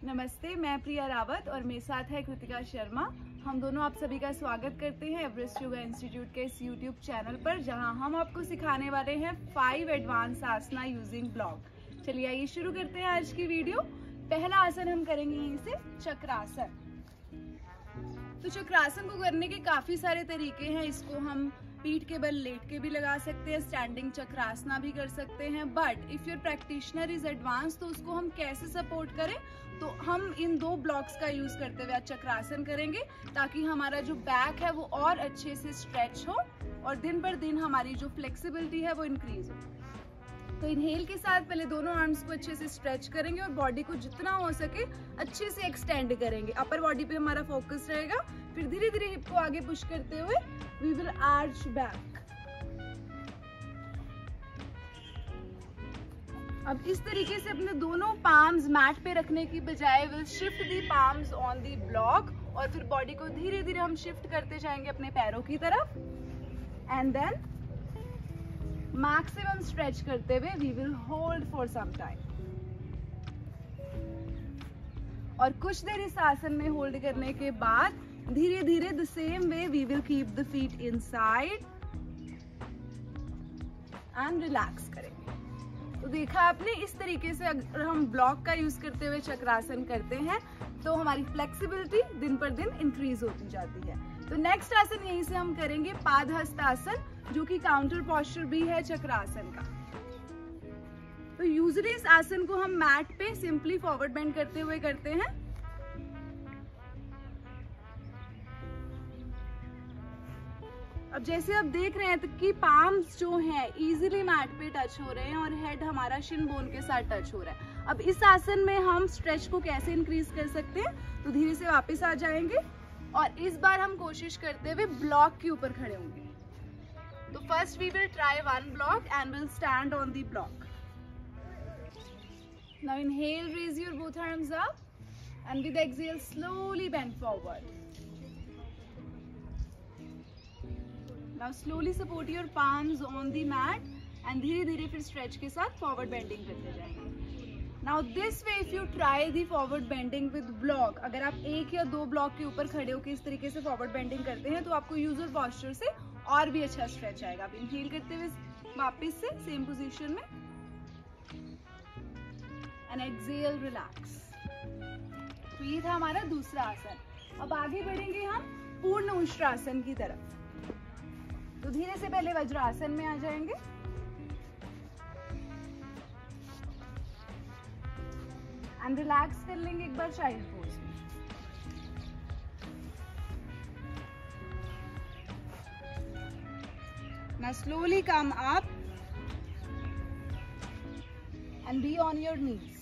नमस्ते, मैं प्रिया रावत और मेरे साथ है कृतिका शर्मा। हम दोनों आप सभी का स्वागत करते हैं एवरेस्ट योगा इंस्टीट्यूट के इस यूट्यूब चैनल पर, जहां हम आपको सिखाने वाले हैं 5 एडवांस आसना यूजिंग ब्लॉक। चलिए आइए शुरू करते हैं आज की वीडियो। पहला आसन हम करेंगे यहीं से चक्रासन। तो चक्रासन को करने के काफी सारे तरीके हैं। इसको हम पीठ के बल लेट के भी लगा सकते हैं, स्टैंडिंग चक्रासना भी कर सकते हैं। But if your practitioner is advance तो उसको हम कैसे सपोर्ट करें, तो हम इन 2 ब्लॉक्स का यूज करते हुए आज चक्रासन करेंगे, ताकि हमारा जो बैक है वो और अच्छे से स्ट्रेच हो और दिन पर दिन हमारी जो फ्लेक्सिबिलिटी है वो इंक्रीज हो। तो इनहेल के साथ पहले दोनों आर्म्स को अच्छे से स्ट्रेच करेंगे और बॉडी को जितना हो सके अच्छे से एक्सटेंड करेंगे। अपर बॉडी पे हमारा फोकस रहेगा। फिर धीरे धीरे हिप को आगे पुश करते हुए वी विल आर्च बैक। अब इस तरीके से अपने दोनों पाम्स मैट पे रखने की बजाय will shift the palms on the block, और फिर बॉडी को धीरे धीरे हम शिफ्ट करते जाएंगे अपने पैरों की तरफ। एंड देन मैक्सिमम स्ट्रेच करते हुए we will hold for some time. और कुछ देर इस आसन में होल्ड करने के बाद धीरे धीरे the same way we will keep the feet inside and relax करेंगे। तो देखा आपने, इस तरीके से अगर हम ब्लॉक का यूज करते हुए चक्रासन करते हैं तो हमारी फ्लेक्सिबिलिटी दिन पर दिन इंक्रीज होती जाती है। तो नेक्स्ट आसन यहीं से हम करेंगे पादहस्त आसन, जो कि काउंटर पोस्चर भी है चक्रासन का। तो यूजुअली इस आसन को हम मैट पे सिंपली फॉरवर्ड बेंड करते हुए करते हैं। अब जैसे आप देख रहे हैं तो कि पाम्स जो हैं इजीली मैट पे टच हो रहे हैं और हेड हमारा शिन बोन के साथ टच हो रहा है। अब इस आसन में हम स्ट्रेच को कैसे इंक्रीज कर सकते हैं, तो धीरे से वापस आ जाएंगे और इस बार हम कोशिश करते हुए ब्लॉक के ऊपर खड़े होंगे। तो first we will try 1 block and we'll stand on the block. Now inhale, raise your both arms up, and with exhale slowly bend forward. Now slowly support your palms on the mat and धीरे धीरे फिर stretch के साथ forward bending करते जाएंगे। Now this way if you try the forward bending with block, अगर आप 1 या 2 ब्लॉक के ऊपर खड़े होकर इस तरीके से फॉरवर्ड बेंडिंग करते हैं तो आपको यूजुअल पोस्चर से और भी अच्छा स्ट्रेच आएगा। आप इनहेल करते हुए वापस से सेम पोजीशन में एंड एक्सहेल रिलैक्स। तो ये था हमारा दूसरा आसन। अब आगे बढ़ेंगे हम पूर्ण उष्ट्रासन की तरफ। तो धीरे से पहले वज्रासन में आ जाएंगे एंड रिलैक्स कर लेंगे एक बार चाइल्ड पोज में। Now slowly come up and be on your knees.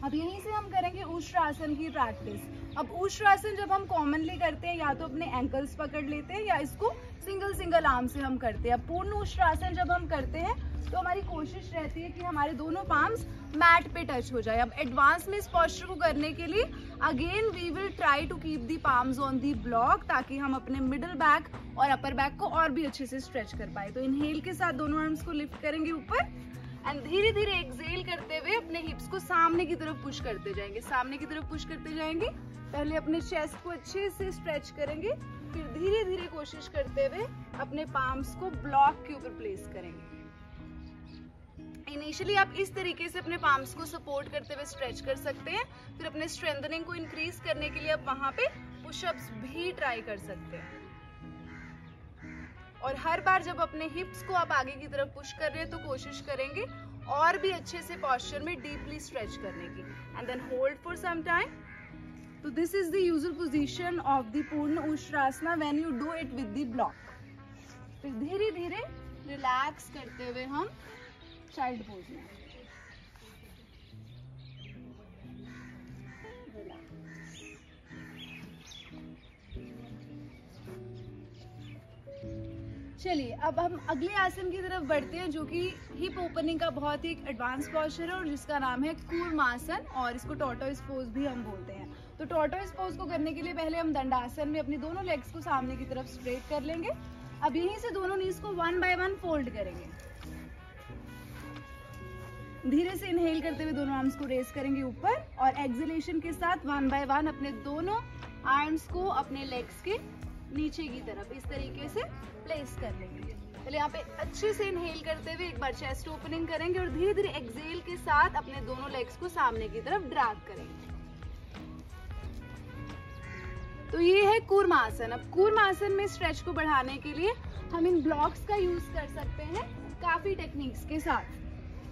अब यहीं से हम करेंगे उष्ट्रासन की प्रैक्टिस। अब उष्ट्रासन जब हम कॉमनली करते हैं या तो अपने एंकल्स पकड़ लेते हैं या इसको सिंगल आर्म से हम करते हैं। अब पूर्ण उष्ट्रासन जब हम करते हैं तो हमारी कोशिश रहती है कि हमारे दोनों पाम्स मैट पे टच हो जाए। अब एडवांस में इस पोस्चर को करने के लिए again we will try to keep the palms on the block, ताकि हम अपने मिडल बैक और अपर बैक को और भी अच्छे से स्ट्रेच कर पाए। तो इनहेल के साथ दोनों आर्म्स को लिफ्ट करेंगे ऊपर एंड धीरे धीरे एक्सहेल करते हुए अपने हिप्स को सामने की तरफ पुश करते जाएंगे। सामने की तरफ पुश करते जाएंगे। पहले अपने चेस्ट को अच्छे से स्ट्रेच करेंगे, फिर धीरे धीरे कोशिश करते हुए अपने पाम्स को ब्लॉक के ऊपर प्लेस करेंगे। इनिशियली आप इस तरीके से अपने पाम्स को सपोर्ट करते हुए स्ट्रेच कर सकते हैं। फिर अपने स्ट्रेंथनिंग को इंक्रीज करने के लिए आप वहां पे पुशअप्स भी ट्राई कर सकते हैं। और हर बार जब अपने हिप्स को आप आगे की तरफ पुश कर रहे हैं तो कोशिश करेंगे और भी अच्छे से पोस्चर में डीपली स्ट्रेच करने की। And then hold for some time. तो this is the usual position of the Purna Ushtrasana when you do it with the block. फिर धीरे धीरे रिलैक्स करते हुए हम चाइल्ड पोज में। चलिए अब हम अगले आसन की तरफ बढ़ते हैं, जो कि हिप ओपनिंग का बहुत ही एडवांस पोस्चर है और जिसका नाम है कूर्मासन, और इसको टॉर्टोइज पोज भी हम बोलते हैं। तो टॉर्टोइज पोज को करने के लिए पहले हम दंडासन में अपनी दोनों लेग्स को सामने की तरफ स्ट्रेट कर लेंगे। अब यहीं से दोनों नीज को 1 बाय 1 फोल्ड करेंगे। धीरे से इनहेल करते हुए दोनों आर्म्स को रेस करेंगे ऊपर और एक्सहेलेशन के साथ 1 बाय 1 अपने दोनों आर्म्स को अपने लेग्स के नीचे की तरफ इस तरीके से प्लेस कर लेंगे। पहले यहाँ पे अच्छे से इनहेल करते हुए एक बार चेस्ट ओपनिंग करेंगे और धीरे धीरे एक्सहेल के साथ अपने दोनों लेग्स को सामने की तरफ ड्रैग करेंगे। तो ये है कूर्मासन। अब कूर्मासन में स्ट्रेच को बढ़ाने के लिए हम इन ब्लॉक्स का यूज कर सकते हैं काफी टेक्निक्स के साथ।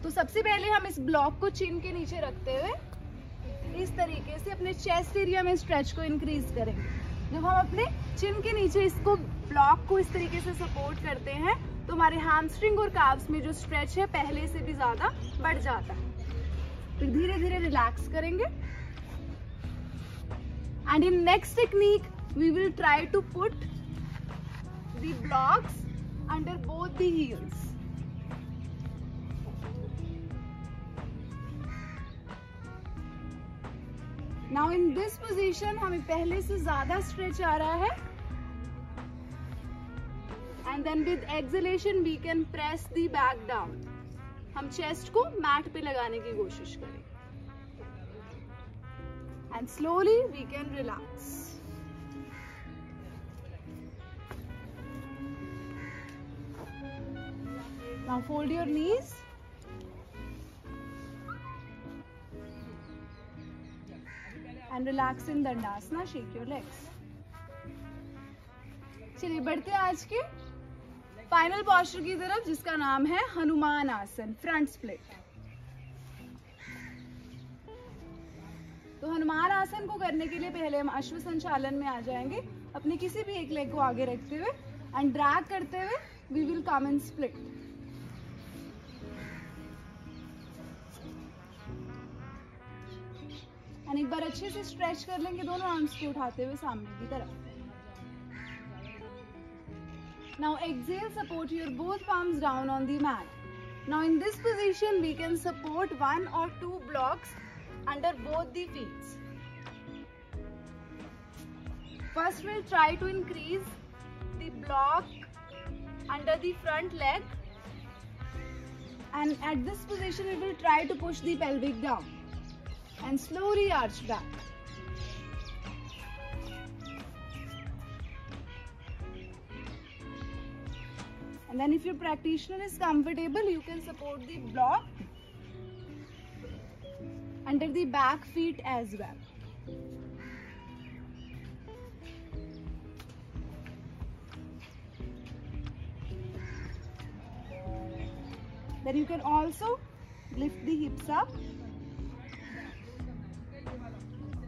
तो सबसे पहले हम इस ब्लॉक को चिन के नीचे रखते हुए इस तरीके से अपने चेस्ट एरिया में स्ट्रेच को इंक्रीज करेंगे। जब हम अपने चिन के नीचे इसको ब्लॉक को इस तरीके से सपोर्ट करते हैं तो हमारे हैमस्ट्रिंग और काव्स में जो स्ट्रेच है पहले से भी ज्यादा बढ़ जाता है। फिर धीरे धीरे रिलैक्स करेंगे and in next technique we will try to put the blocks under both the heels. Now in this position हमें पहले से ज्यादा स्ट्रेच आ रहा है and then with exhalation we can press the back down. हम chest को mat पे लगाने की कोशिश करें and slowly we can relax. Now fold your knees and relax in Dandasana. Shake your legs. चलिए बढ़ते हैं आज के फाइनल पोस्चर की तरफ जिसका नाम है हनुमान आसन, फ्रंट स्प्लिट। तो हनुमान आसन को करने के लिए पहले हम अश्व संचालन में आ जाएंगे। अपने किसी भी एक लेग को आगे रखते हुए एंड ड्रैग करते हुए we will come in split. एंड एक बार अच्छे से स्ट्रेच कर लेंगे दोनों आर्म्स को उठाते हुए सामने की तरफ। Now exhale, support your both palms down on the mat. Now in this position we can support 1 or 2 blocks under both the feet. First we'll try to increase the block under the front leg and at this position we will try to push the pelvic down and slowly arch back. And then if your practitioner is comfortable, you can support the block under the back feet as well. Then you can also lift the hips up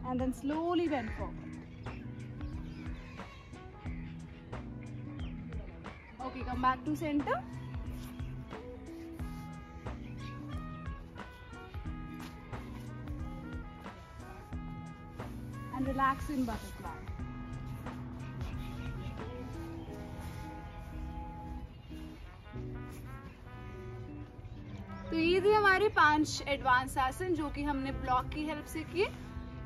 and then slowly bend forward. Okay, come back to center. And relax in butterfly. तो ये थे हमारे 5 advance आसन जो कि हमने block की help से किए।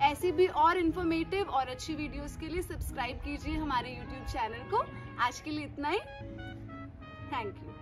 ऐसी भी और इन्फॉर्मेटिव और अच्छी वीडियोस के लिए सब्सक्राइब कीजिए हमारे YouTube चैनल को। आज के लिए इतना ही। Thank you.